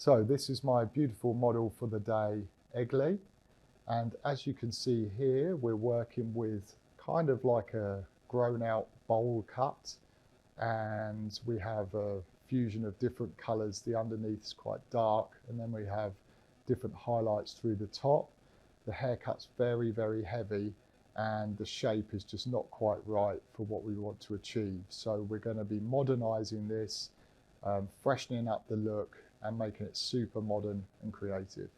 So this is my beautiful model for the day, Egley. And as you can see here, we're working with kind of like a grown out bowl cut. And we have a fusion of different colors. The underneath is quite dark. And then we have different highlights through the top. The haircut's very, very heavy. And the shape is just not quite right for what we want to achieve. So we're going to be modernizing this, freshening up the look and making it super modern and creative.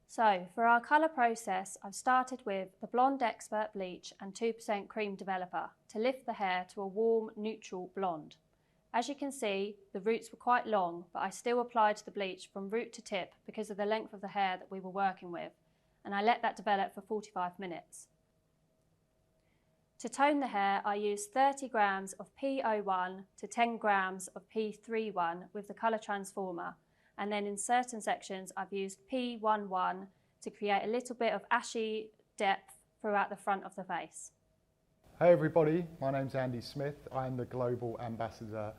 So for our colour process, I've started with the Blonde Expert Bleach and 2% Cream Developer to lift the hair to a warm, neutral blonde. As you can see, the roots were quite long, but I still applied the bleach from root to tip because of the length of the hair that we were working with, and I let that develop for 45 minutes. To tone the hair, I used 30 grams of P01 to 10 grams of P31 with the colour transformer, and then in certain sections I've used P11 to create a little bit of ashy depth throughout the front of the face. Hey everybody, my name's Andy Smith. I'm the Global Ambassador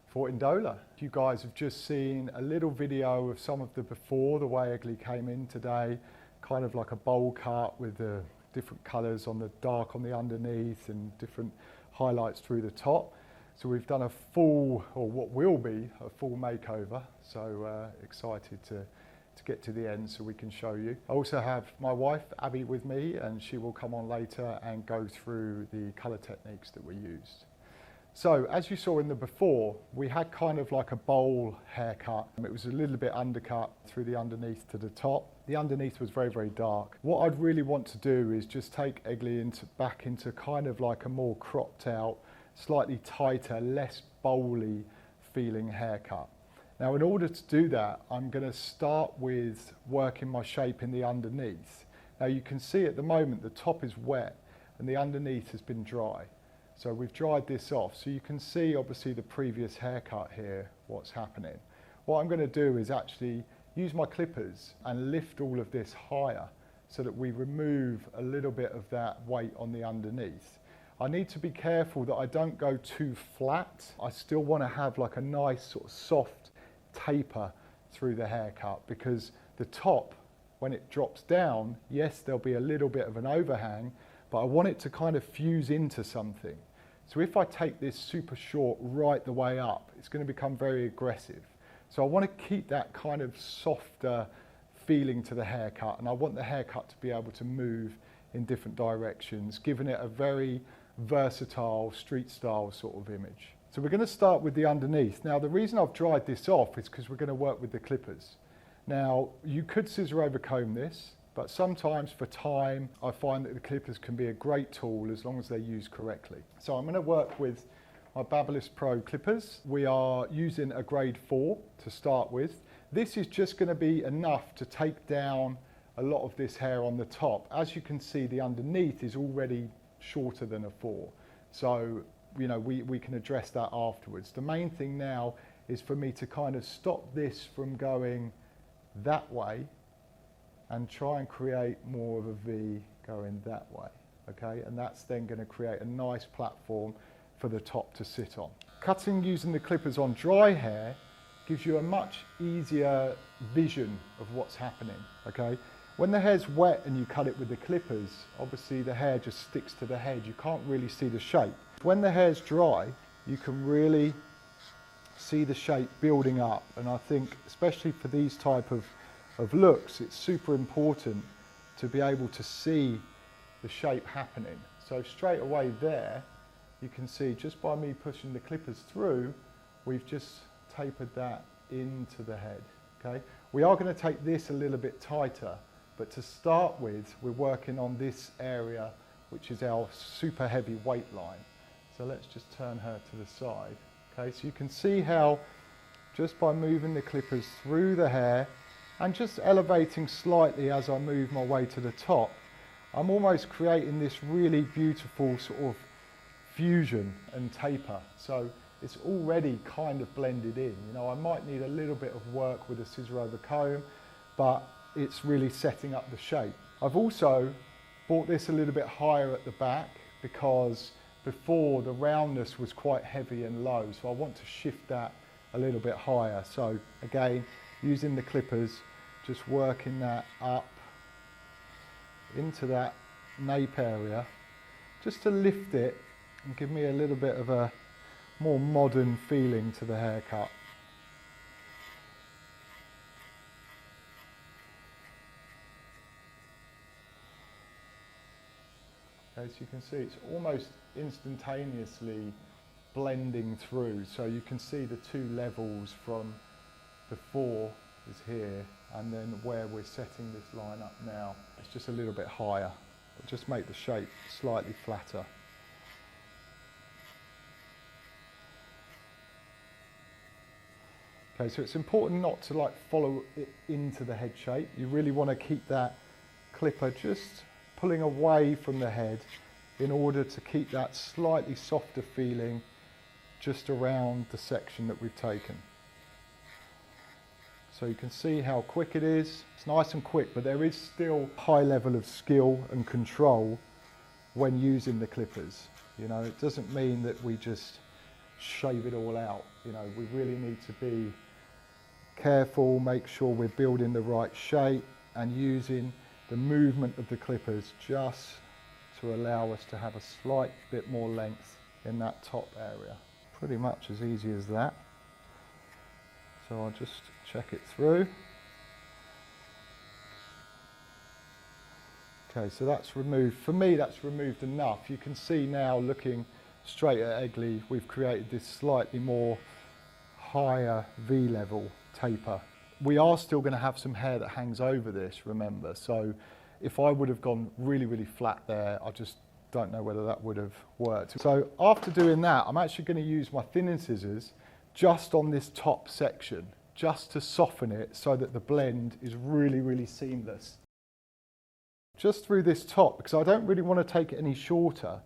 for Indola. You guys have just seen a little video of some of the before, the way Egley came in today, kind of like a bowl cut with the different colours on the dark on the underneath and different highlights through the top. So we've done a full, or what will be a full makeover. So excited to get to the end so we can show you. I also have my wife Abby with me, and she will come on later and go through the colour techniques that we used. So as you saw in the before, we had kind of like a bowl haircut. It was a little bit undercut through the underneath to the top. The underneath was very, very dark. What I'd really want to do is just take Egley back into kind of like a more cropped out, slightly tighter, less bowly feeling haircut. Now in order to do that, I'm going to start with working my shape in the underneath. Now you can see at the moment the top is wet and the underneath has been dry. So we've dried this off, so you can see obviously the previous haircut here, what's happening. What I'm going to do is actually use my clippers and lift all of this higher so that we remove a little bit of that weight on the underneath. I need to be careful that I don't go too flat. I still want to have like a nice sort of soft taper through the haircut, because the top, when it drops down, yes, there'll be a little bit of an overhang, but I want it to kind of fuse into something. So if I take this super short right the way up, it's going to become very aggressive. So I want to keep that kind of softer feeling to the haircut, and I want the haircut to be able to move in different directions, giving it a very versatile street style sort of image. So we're going to start with the underneath. Now the reason I've dried this off is because we're going to work with the clippers. Now you could scissor over comb this, but sometimes for time, I find that the clippers can be a great tool as long as they're used correctly. So I'm going to work with my Babyliss Pro clippers. We are using a grade 4 to start with. This is just going to be enough to take down a lot of this hair on the top. As you can see, the underneath is already shorter than a 4. So, you know, we can address that afterwards. The main thing now is for me to kind of stop this from going that way and try and create more of a V going that way, okay? And that's then going to create a nice platform for the top to sit on. Cutting using the clippers on dry hair gives you a much easier vision of what's happening, okay? When the hair's wet and you cut it with the clippers, obviously the hair just sticks to the head. You can't really see the shape. When the hair's dry, you can really see the shape building up. And I think, especially for these type of looks, it's super important to be able to see the shape happening. So straight away there, you can see just by me pushing the clippers through, we've just tapered that into the head, okay? We are going to take this a little bit tighter, but to start with, we're working on this area, which is our super heavy weight line. So let's just turn her to the side, okay? So you can see how just by moving the clippers through the hair and just elevating slightly as I move my way to the top, I'm almost creating this really beautiful sort of fusion and taper. So it's already kind of blended in. You know, I might need a little bit of work with a scissor over comb, but it's really setting up the shape. I've also brought this a little bit higher at the back because before the roundness was quite heavy and low, so I want to shift that a little bit higher. So again, using the clippers, just working that up into that nape area, just to lift it and give me a little bit of a more modern feeling to the haircut. As you can see, it's almost instantaneously blending through, so you can see the two levels from before is here, and then where we're setting this line up now, it's just a little bit higher. It'll just make the shape slightly flatter. Okay, so it's important not to like follow it into the head shape. You really want to keep that clipper just pulling away from the head in order to keep that slightly softer feeling just around the section that we've taken. So you can see how quick it is. It's nice and quick, but there is still a high level of skill and control when using the clippers. You know, it doesn't mean that we just shave it all out. You know, we really need to be careful, make sure we're building the right shape and using the movement of the clippers just to allow us to have a slight bit more length in that top area. Pretty much as easy as that. So I'll just check it through. Okay, so that's removed. For me, that's removed enough. You can see now, looking straight at Egley, we've created this slightly more higher V-level taper. We are still going to have some hair that hangs over this, remember, so if I would have gone really, really flat there, I just don't know whether that would have worked. So after doing that, I'm actually going to use my thinning scissors just on this top section, just to soften it so that the blend is really, really seamless. Just through this top, because I don't really want to take it any shorter,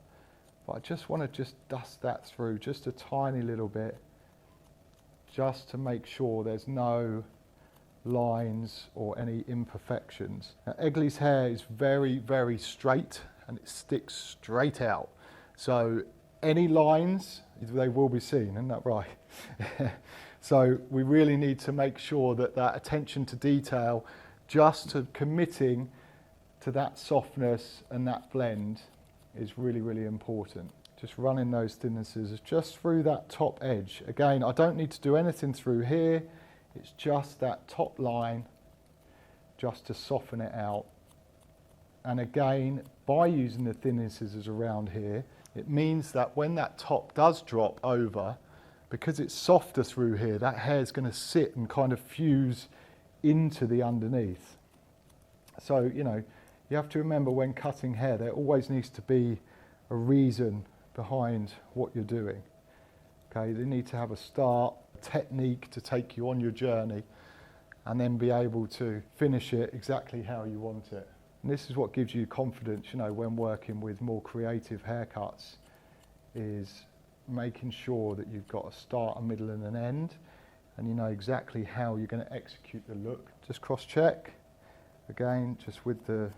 but I just want to just dust that through just a tiny little bit, just to make sure there's no lines or any imperfections. Now, Egley's hair is very, very straight and it sticks straight out. So any lines, they will be seen, isn't that right? So we really need to make sure that that attention to detail, just to committing to that softness and that blend is really, really important. Just running those thinning scissors just through that top edge. Again, I don't need to do anything through here. It's just that top line, just to soften it out. And again, by using the thinning scissors around here, it means that when that top does drop over, because it's softer through here, that hair is going to sit and kind of fuse into the underneath. So, you know, you have to remember when cutting hair, there always needs to be a reason behind what you're doing. Okay, they need to have a start, technique to take you on your journey, and then be able to finish it exactly how you want it. And this is what gives you confidence, you know, when working with more creative haircuts, is making sure that you've got a start, a middle and an end, and you know exactly how you're going to execute the look. Just cross check, again, just with the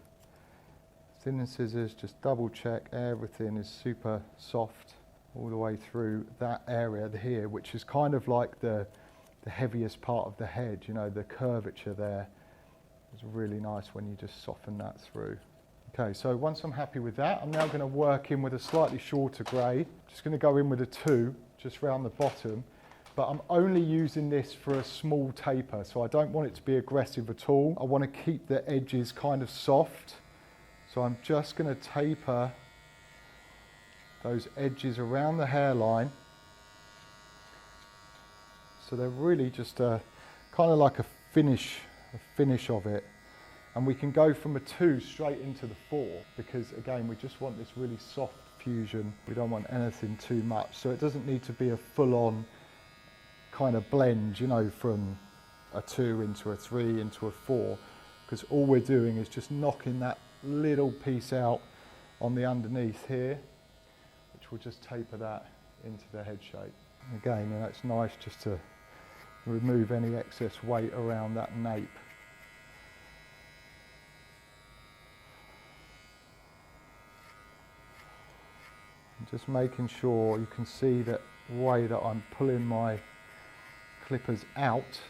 thinning scissors, just double check everything is super soft all the way through that area here, which is kind of like the heaviest part of the head, you know, the curvature there. It's really nice when you just soften that through. Okay, so once I'm happy with that, I'm now going to work in with a slightly shorter grade. Just going to go in with a 2, just round the bottom, but I'm only using this for a small taper, so I don't want it to be aggressive at all. I want to keep the edges kind of soft, so I'm just going to taper those edges around the hairline. So they're really just kind of like a finish of it. And we can go from a 2 straight into the 4, because again, we just want this really soft fusion. We don't want anything too much. So it doesn't need to be a full-on kind of blend, you know, from a 2 into a 3 into a 4, because all we're doing is just knocking that little piece out on the underneath here, which will just taper that into the head shape. Again, and that's nice just to remove any excess weight around that nape. And just making sure you can see that way that I'm pulling my clippers out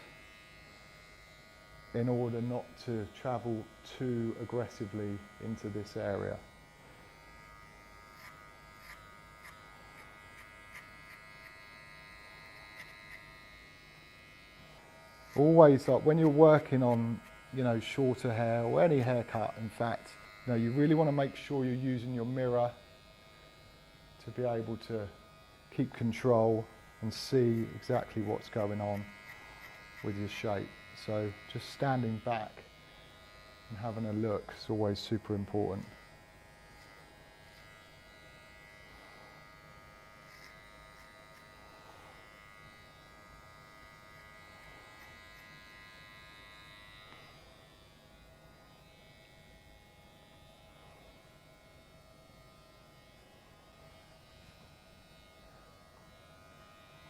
in order not to travel too aggressively into this area. Always, like when you're working on, shorter hair or any haircut, in fact, you really want to make sure you're using your mirror to be able to keep control and see exactly what's going on with your shape. So just standing back and having a look is always super important.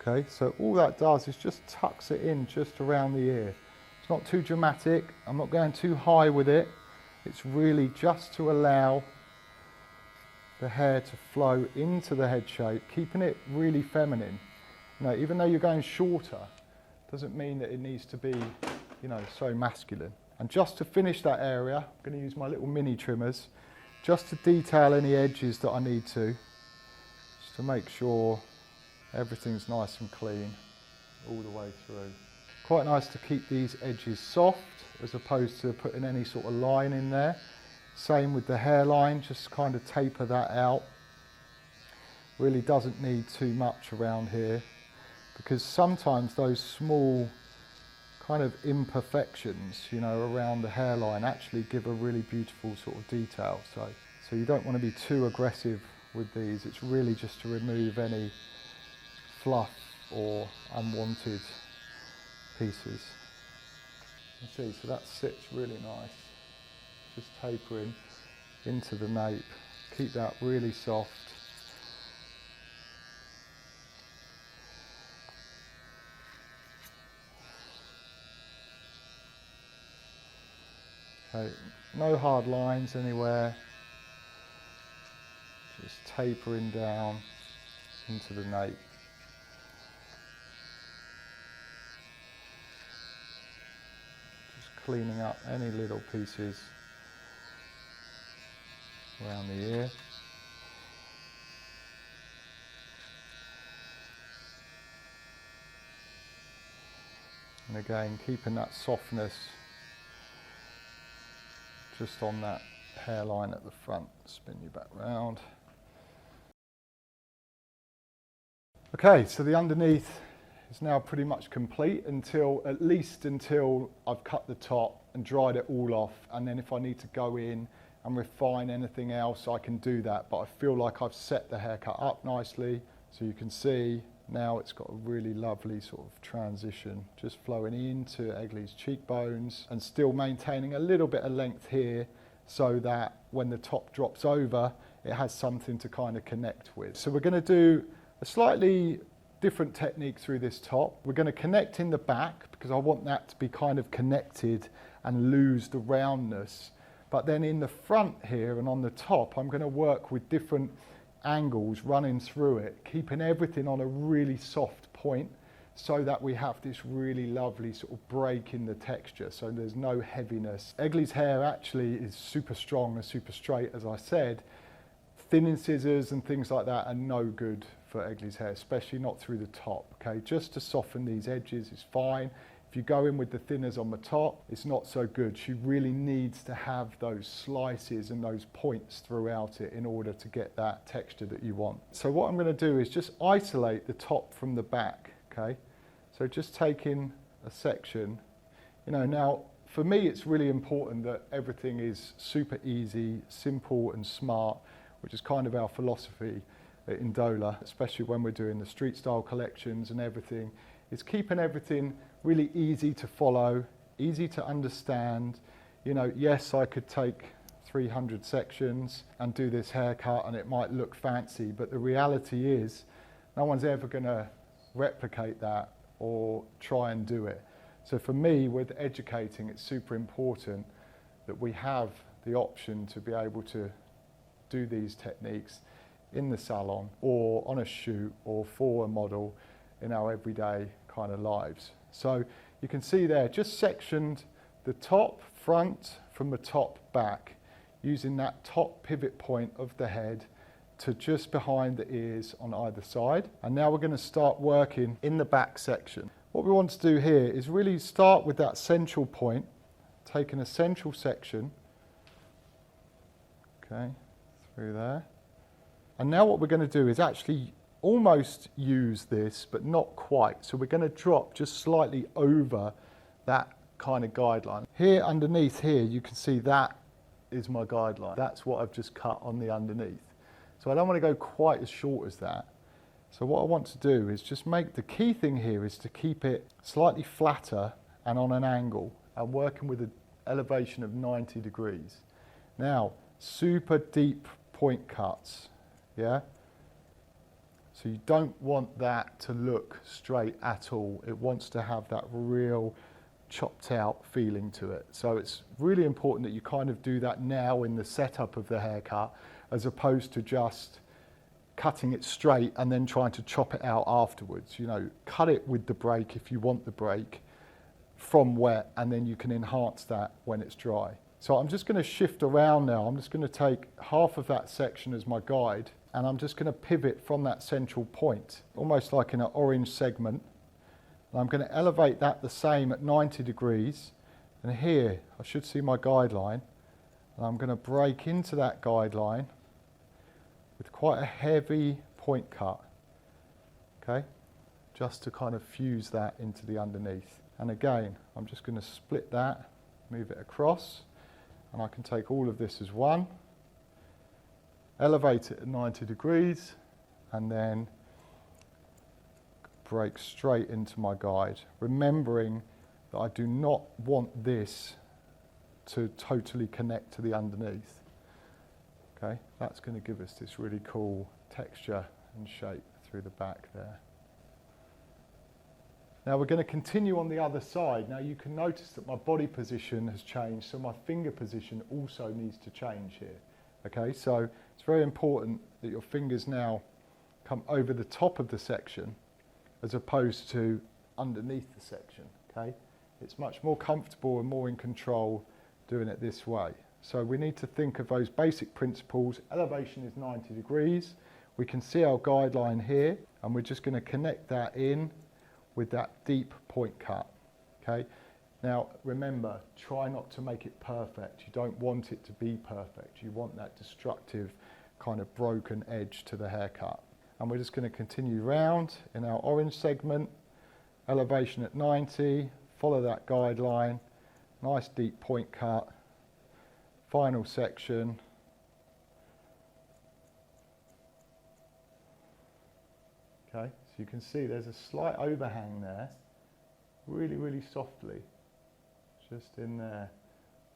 Okay, so all that does is just tucks it in just around the ear. It's not too dramatic, I'm not going too high with it. It's really just to allow the hair to flow into the head shape, keeping it really feminine. Even though you're going shorter, doesn't mean that it needs to be, so masculine. And just to finish that area, I'm going to use my little mini trimmers, just to detail any edges that I need to, just to make sure everything's nice and clean all the way through. Quite nice to keep these edges soft as opposed to putting any sort of line in there. Same with the hairline, just kind of taper that out. Really doesn't need too much around here, because sometimes those small kind of imperfections, around the hairline actually give a really beautiful sort of detail. So you don't want to be too aggressive with these. It's really just to remove any fluff or unwanted pieces. You see, so that sits really nice. Just tapering into the nape. Keep that really soft. Okay, no hard lines anywhere. Just tapering down into the nape. Cleaning up any little pieces around the ear. And again, keeping that softness just on that hairline at the front. Spin you back round. Okay, so the underneath is now pretty much complete at least until I've cut the top and dried it all off, and then if I need to go in and refine anything else, I can do that. But I feel like I've set the haircut up nicely, so you can see now it's got a really lovely sort of transition, just flowing into Egley's cheekbones and still maintaining a little bit of length here, so that when the top drops over, it has something to kind of connect with. So we're going to do a slightly different technique through this top. We're going to connect in the back because I want that to be kind of connected and lose the roundness. But then in the front here and on the top, I'm going to work with different angles running through it, keeping everything on a really soft point so that we have this really lovely sort of break in the texture, so there's no heaviness. Egley's hair actually is super strong and super straight, as I said. Thinning scissors and things like that are no good for Egley's hair, especially not through the top. Okay, just to soften these edges is fine. If you go in with the thinners on the top, it's not so good. She really needs to have those slices and those points throughout it in order to get that texture that you want. So what I'm going to do is just isolate the top from the back. Okay, so just taking a section, now for me it's really important that everything is super easy, simple and smart, which is kind of our philosophy at Indola, especially when we're doing the street style collections and everything. It's keeping everything really easy to follow, easy to understand. Yes, I could take 300 sections and do this haircut and it might look fancy, but the reality is no one's ever going to replicate that or try and do it. So for me, with educating, it's super important that we have the option to be able to do these techniques in the salon or on a shoot or for a model in our everyday kind of lives. So you can see there, just sectioned the top front from the top back, using that top pivot point of the head to just behind the ears on either side. And now we're going to start working in the back section. What we want to do here is really start with that central point, taking a central section, okay, through there. And now what we're going to do is actually almost use this, but not quite. So we're going to drop just slightly over that kind of guideline. Here underneath here, you can see that is my guideline. That's what I've just cut on the underneath. So I don't want to go quite as short as that. So what I want to do is just make, the key thing here is to keep it slightly flatter and on an angle. I'm working with an elevation of 90 degrees. Now, super deep point cuts, yeah? So you don't want that to look straight at all. It wants to have that real chopped out feeling to it. So it's really important that you kind of do that now in the setup of the haircut, as opposed to just cutting it straight and then trying to chop it out afterwards. You know, cut it with the break if you want the break from wet, and then you can enhance that when it's dry. So I'm just going to shift around now. I'm just going to take half of that section as my guide, and I'm just going to pivot from that central point, almost like in an orange segment. And I'm going to elevate that the same at 90 degrees. And here I should see my guideline. And I'm going to break into that guideline with quite a heavy point cut, okay? Just to kind of fuse that into the underneath. And again, I'm just going to split that, move it across, and I can take all of this as one, elevate it at 90 degrees, and then break straight into my guide, remembering that I do not want this to totally connect to the underneath. Okay, that's going to give us this really cool texture and shape through the back there. Now we're going to continue on the other side. Now you can notice that my body position has changed, so my finger position also needs to change here. Okay, so it's very important that your fingers now come over the top of the section as opposed to underneath the section. Okay, it's much more comfortable and more in control doing it this way. So we need to think of those basic principles. Elevation is 90 degrees. We can see our guideline here, and we're just going to connect that in with that deep point cut. Okay. Now remember, try not to make it perfect. You don't want it to be perfect. You want that destructive kind of broken edge to the haircut. And we're just going to continue round in our orange segment, elevation at 90, follow that guideline, nice deep point cut, final section. Okay, so you can see there's a slight overhang there, really softly, just in there.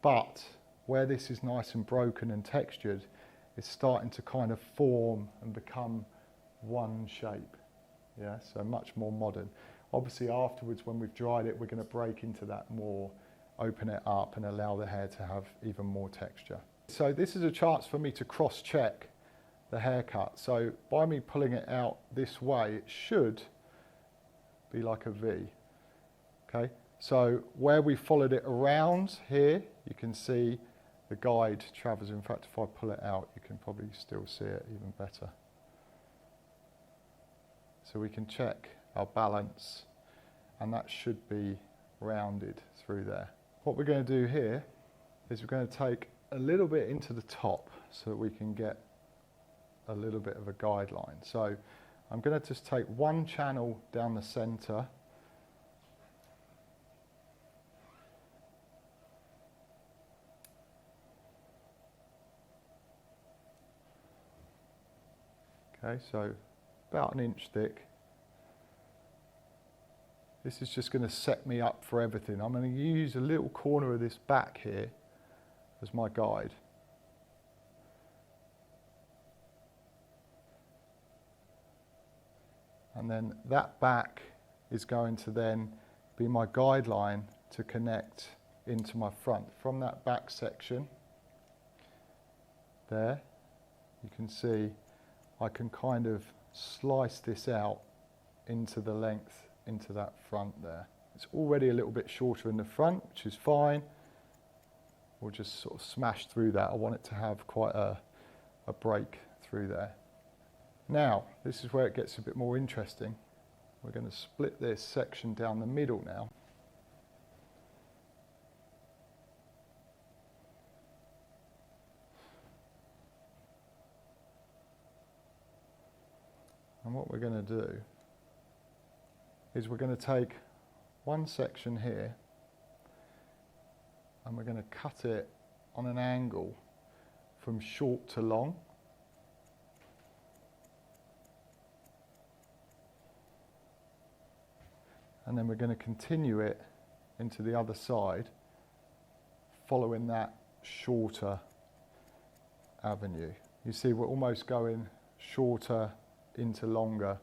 But where this is nice and broken and textured, it's starting to kind of form and become one shape. Yeah, so much more modern. Obviously afterwards, when we've dried it, we're going to break into that more, open it up and allow the hair to have even more texture. So this is a chance for me to cross-check the haircut. So by me pulling it out this way, it should be like a V. Okay, so where we followed it around here, you can see the guide travels. In fact, if I pull it out, you can probably still see it even better. So we can check our balance, and that should be rounded through there. What we're going to do here is we're going to take a little bit into the top so that we can get a little bit of a guideline. So I'm going to just take one channel down the center. Okay, so about 1 inch thick. This is just going to set me up for everything. I'm going to use a little corner of this back here as my guide. And then that back is going to then be my guideline to connect into my front. From that back section there, you can see I can kind of slice this out into the length into that front there. It's already a little bit shorter in the front, which is fine. we'll just sort of smash through that. I want it to have quite a break through there. Now, this is where it gets a bit more interesting. We're going to split this section down the middle now. And what we're going to do is we're going to take one section here and we're going to cut it on an angle from short to long. And then we're going to continue it into the other side, following that shorter avenue. You see, we're almost going shorter into longer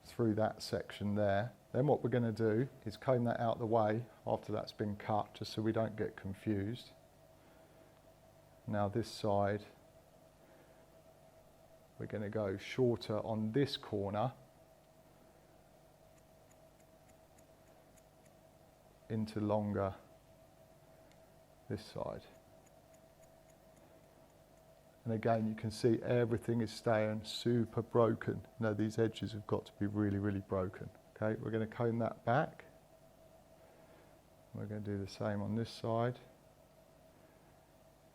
through that section there. Then what we're going to do is comb that out the way after that's been cut, just so we don't get confused. Now this side, we're going to go shorter on this corner into longer this side. And again, you can see everything is staying super broken. Now these edges have got to be really, really broken. Okay, we're going to comb that back. We're going to do the same on this side,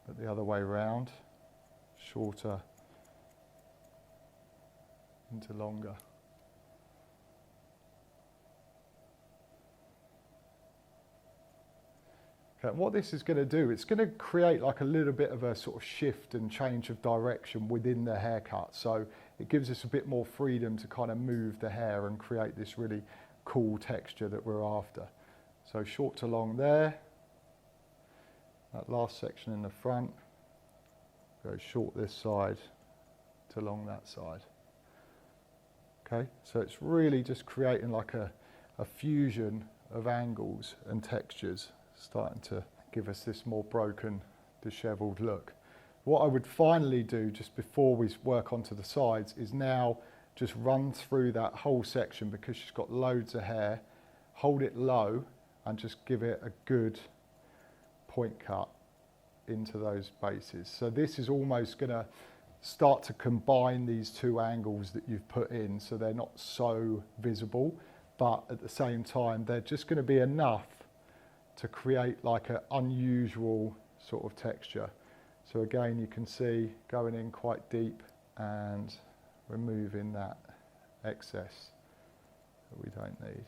but the other way round, shorter into longer. And what this is going to do, it's going to create like a little bit of a sort of shift and change of direction within the haircut. So it gives us a bit more freedom to kind of move the hair and create this really cool texture that we're after. So short to long there. That last section in the front, go short this side to long that side. Okay, so it's really just creating like a fusion of angles and textures, starting to give us this more broken, dishevelled look. What I would finally do just before we work onto the sides is now just run through that whole section, because she's got loads of hair, hold it low and just give it a good point cut into those bases. So this is almost going to start to combine these two angles that you've put in, so they're not so visible, but at the same time they're just going to be enough to create like an unusual sort of texture. So again, you can see going in quite deep and removing that excess that we don't need.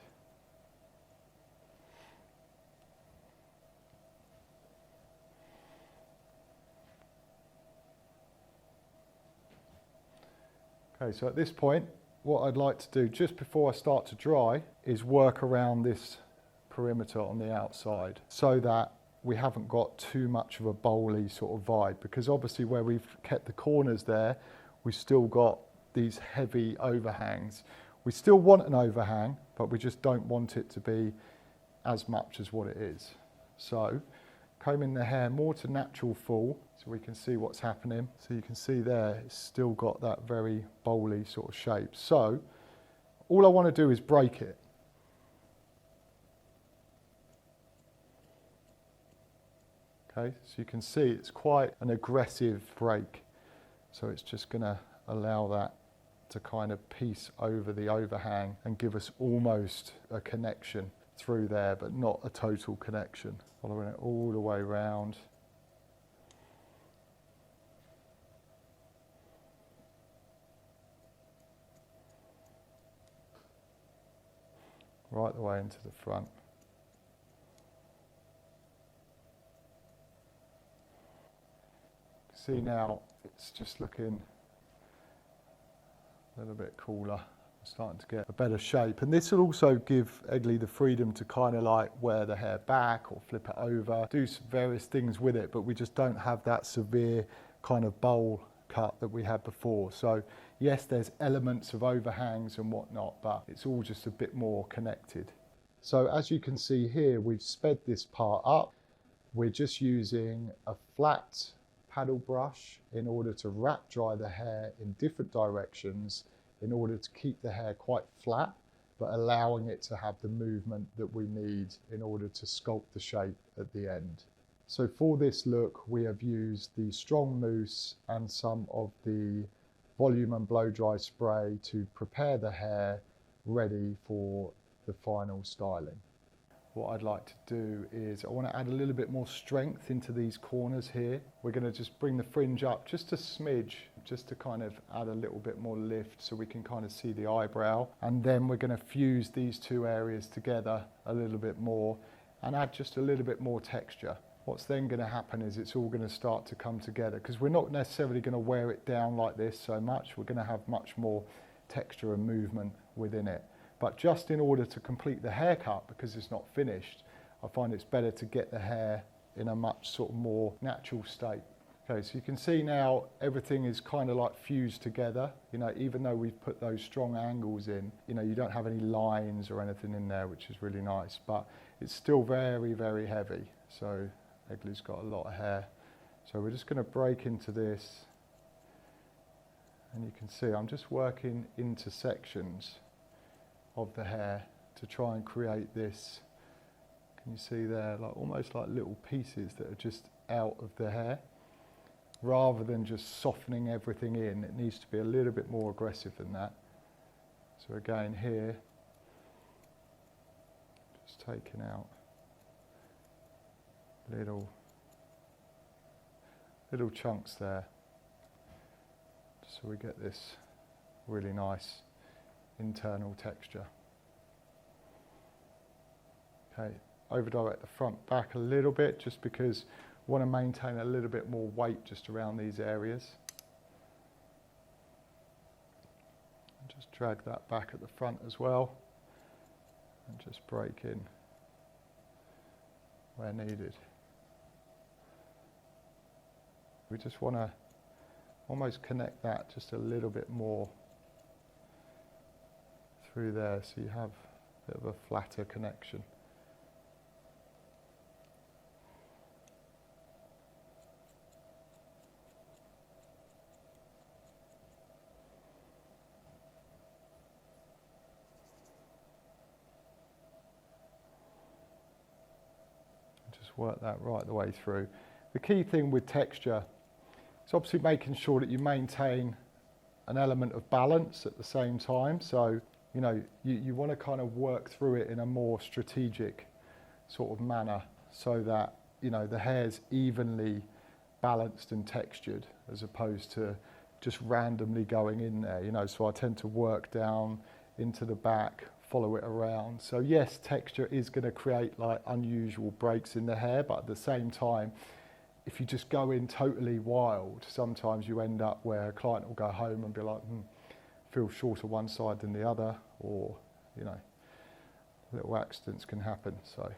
Okay, so at this point, what I'd like to do just before I start to dry is work around this perimeter on the outside, so that we haven't got too much of a bowly sort of vibe, because obviously where we've kept the corners there, we've still got these heavy overhangs. We still want an overhang, but we just don't want it to be as much as what it is. So combing the hair more to natural full, so we can see what's happening. So you can see there, it's still got that very bowly sort of shape. So all I want to do is break it. Okay, so you can see it's quite an aggressive break. So it's just going to allow that to kind of piece over the overhang and give us almost a connection through there, but not a total connection. Following it all the way round. Right the way into the front. See now, it's just looking a little bit cooler, starting to get a better shape. And this will also give Eggly the freedom to kind of like wear the hair back or flip it over, do some various things with it, but we just don't have that severe kind of bowl cut that we had before. So yes, there's elements of overhangs and whatnot, but it's all just a bit more connected. So as you can see here, we've sped this part up. We're just using a flat paddle brush in order to wrap dry the hair in different directions, in order to keep the hair quite flat, but allowing it to have the movement that we need in order to sculpt the shape at the end. So for this look, we have used the Strong Mousse and some of the volume and blow dry spray to prepare the hair ready for the final styling. What I'd like to do is I want to add a little bit more strength into these corners here. We're going to just bring the fringe up just a smidge, just to kind of add a little bit more lift so we can kind of see the eyebrow. And then we're going to fuse these two areas together a little bit more and add just a little bit more texture. What's then going to happen is it's all going to start to come together, because we're not necessarily going to wear it down like this so much. We're going to have much more texture and movement within it. But just in order to complete the haircut, because it's not finished, I find it's better to get the hair in a much sort of more natural state. Okay, so you can see now everything is kind of like fused together. You know, even though we've put those strong angles in, you know, you don't have any lines or anything in there, which is really nice, but it's still very, very heavy. So Egley's got a lot of hair. So we're just going to break into this. And you can see I'm just working into sections of the hair to try and create this. Can you see there, like almost like little pieces that are just out of the hair, rather than just softening everything in. It needs to be a little bit more aggressive than that. So again here, just taking out little chunks there, just so we get this really nice internal texture. Okay, over direct the front back a little bit, just because I want to maintain a little bit more weight just around these areas. And just drag that back at the front as well, and just break in where needed. We just want to almost connect that just a little bit more through there, so you have a bit of a flatter connection. Just work that right the way through. The key thing with texture is obviously making sure that you maintain an element of balance at the same time. So, you know, you want to kind of work through it in a more strategic sort of manner, so that, you know, the hair's evenly balanced and textured, as opposed to just randomly going in there, you know. So I tend to work down into the back, follow it around. So yes, texture is going to create like unusual breaks in the hair, but at the same time, if you just go in totally wild, sometimes you end up where a client will go home and be like, feel shorter one side than the other, or, you know, little accidents can happen. So,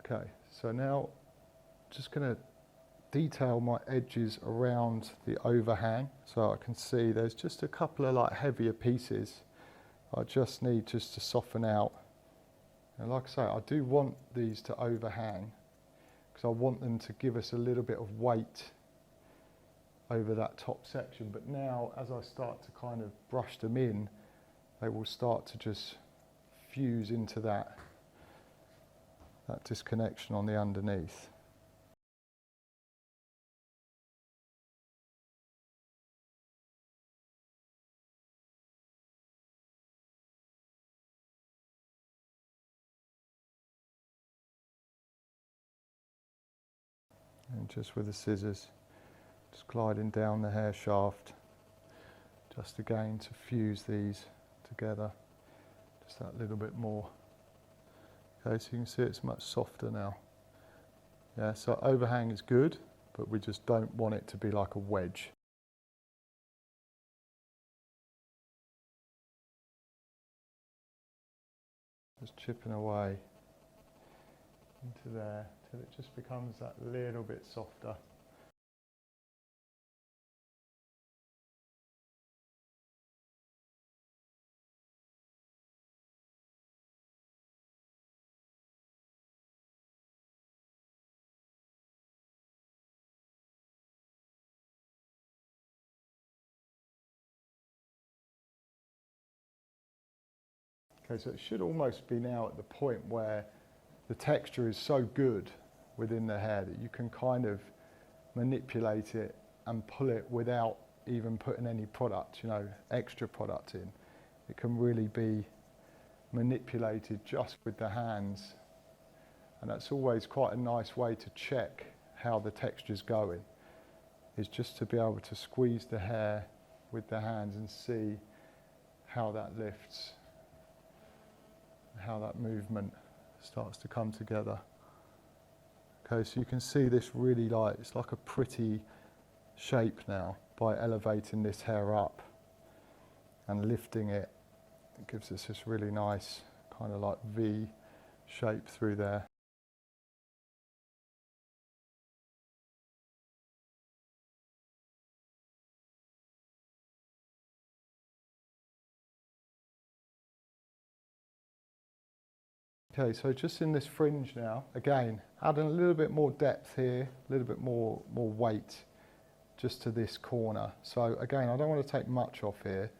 okay, so now just going to detail my edges around the overhang, so I can see there's just a couple of like heavier pieces I just need just to soften out. And like I say, I do want these to overhang, because I want them to give us a little bit of weight over that top section. But now, as I start to kind of brush them in, they will start to just fuse into that disconnection on the underneath. And just with the scissors, just gliding down the hair shaft, just again to fuse these together, just that little bit more. Okay, so you can see it's much softer now. Yeah, so overhang is good, but we just don't want it to be like a wedge. Just chipping away into there till it just becomes that little bit softer. Okay, so it should almost be now at the point where the texture is so good within the hair that you can kind of manipulate it and pull it without even putting any product, you know, extra product in. It can really be manipulated just with the hands, and that's always quite a nice way to check how the texture's going, is just to be able to squeeze the hair with the hands and see how that lifts, how that movement starts to come together. Okay, so you can see this really it's like a pretty shape now by elevating this hair up and lifting it. It gives us this really nice kind of like V shape through there. Okay, so just in this fringe now, again, adding a little bit more depth here, a little bit more weight just to this corner. So again, I don't want to take much off here,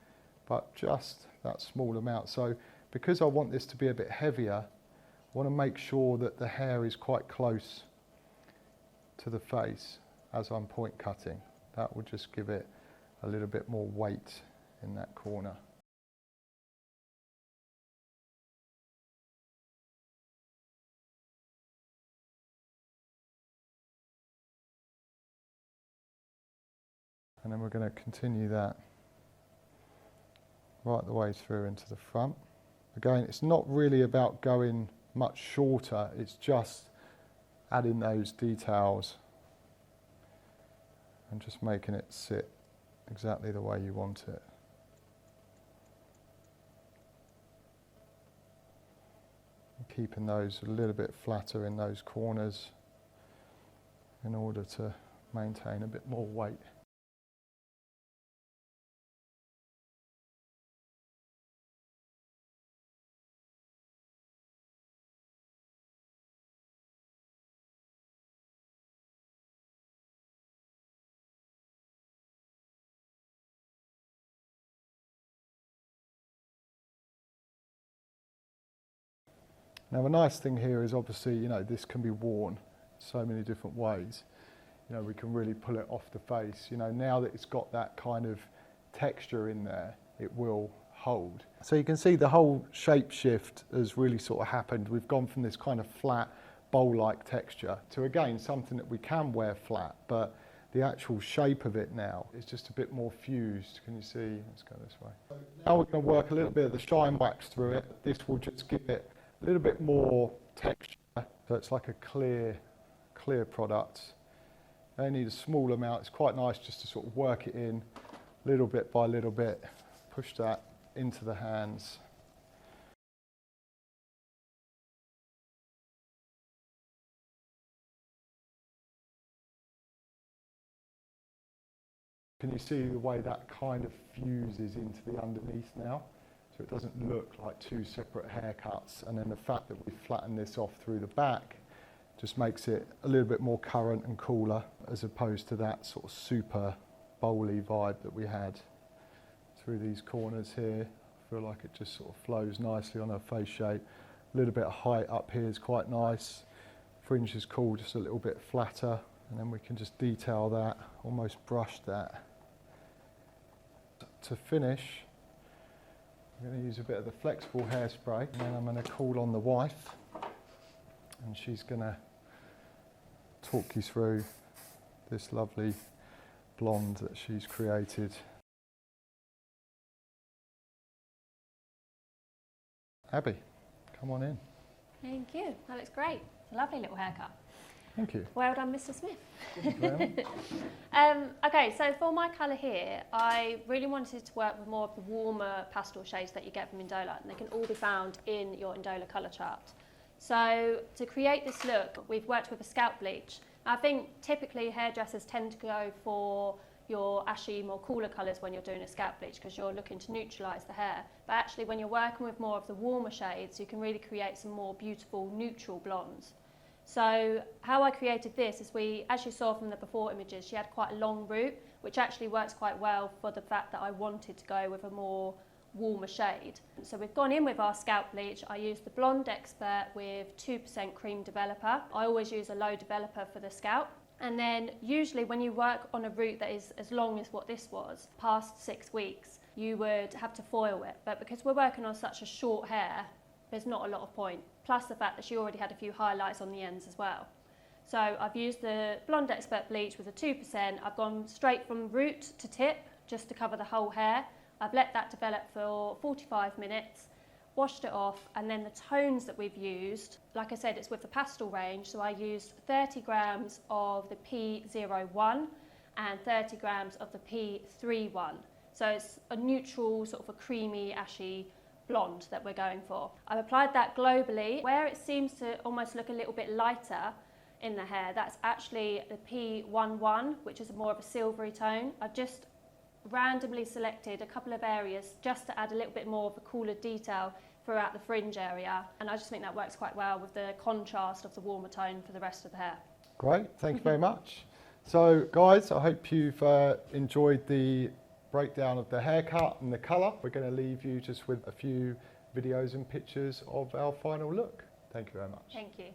but just that small amount. So because I want this to be a bit heavier, I want to make sure that the hair is quite close to the face as I'm point cutting. That will just give it a little bit more weight in that corner. And then we're going to continue that right the way through into the front. Again, it's not really about going much shorter, it's just adding those details and just making it sit exactly the way you want it. And keeping those a little bit flatter in those corners in order to maintain a bit more weight. Now the nice thing here is obviously, you know, this can be worn so many different ways. You know, we can really pull it off the face. You know, now that it's got that kind of texture in there, it will hold. So you can see the whole shape shift has really sort of happened. We've gone from this kind of flat bowl-like texture to, again, something that we can wear flat, but the actual shape of it now is just a bit more fused. Can you see? Let's go this way. So now we're going to work a little bit of the shine wax through it. This will just give it a little bit more texture, so it's like a clear product. I need a small amount. It's quite nice just to sort of work it in little bit by little bit, push that into the hands. Can you see the way that kind of fuses into the underneath now? So it doesn't look like two separate haircuts, and then the fact that we flatten this off through the back just makes it a little bit more current and cooler, as opposed to that sort of super bowly vibe that we had through these corners here. I feel like it just sort of flows nicely on her face shape. A little bit of height up here is quite nice. Fringe is cool, just a little bit flatter, and then we can just detail that, almost brush that. To finish, I'm going to use a bit of the flexible hairspray, and then I'm going to call on the wife, and she's going to talk you through this lovely blonde that she's created. Abby, come on in. Thank you. That looks great. It's a lovely little haircut. Thank you. Well done, Mr. Smith. Well. Okay, so for my colour here, I really wanted to work with more of the warmer pastel shades that you get from Indola, and they can all be found in your Indola colour chart. So to create this look, we've worked with a scalp bleach. I think typically hairdressers tend to go for your ashy, more cooler colours when you're doing a scalp bleach, because you're looking to neutralise the hair. But actually when you're working with more of the warmer shades, you can really create some more beautiful neutral blondes. So how I created this is as you saw from the before images, she had quite a long root, which actually works quite well for the fact that I wanted to go with a more warmer shade. So we've gone in with our scalp bleach. I used the Blonde Expert with 2% cream developer. I always use a low developer for the scalp. And then usually when you work on a root that is as long as what this was, past 6 weeks, you would have to foil it. But because we're working on such a short hair, there's not a lot of point. Plus the fact that she already had a few highlights on the ends as well. So I've used the Blonde Expert bleach with a 2%. I've gone straight from root to tip just to cover the whole hair. I've let that develop for 45 minutes, washed it off, and then the tones that we've used, like I said, it's with the pastel range, so I used 30 grams of the P01 and 30 grams of the P31. So it's a neutral, sort of a creamy, ashy blonde that we're going for. I've applied that globally. Where it seems to almost look a little bit lighter in the hair, that's actually the P11, which is more of a silvery tone. I've just randomly selected a couple of areas just to add a little bit more of a cooler detail throughout the fringe area, and I just think that works quite well with the contrast of the warmer tone for the rest of the hair. Great, thank you very much. So guys, I hope you've enjoyed the breakdown of the haircut and the colour. We're going to leave you just with a few videos and pictures of our final look. Thank you very much. Thank you.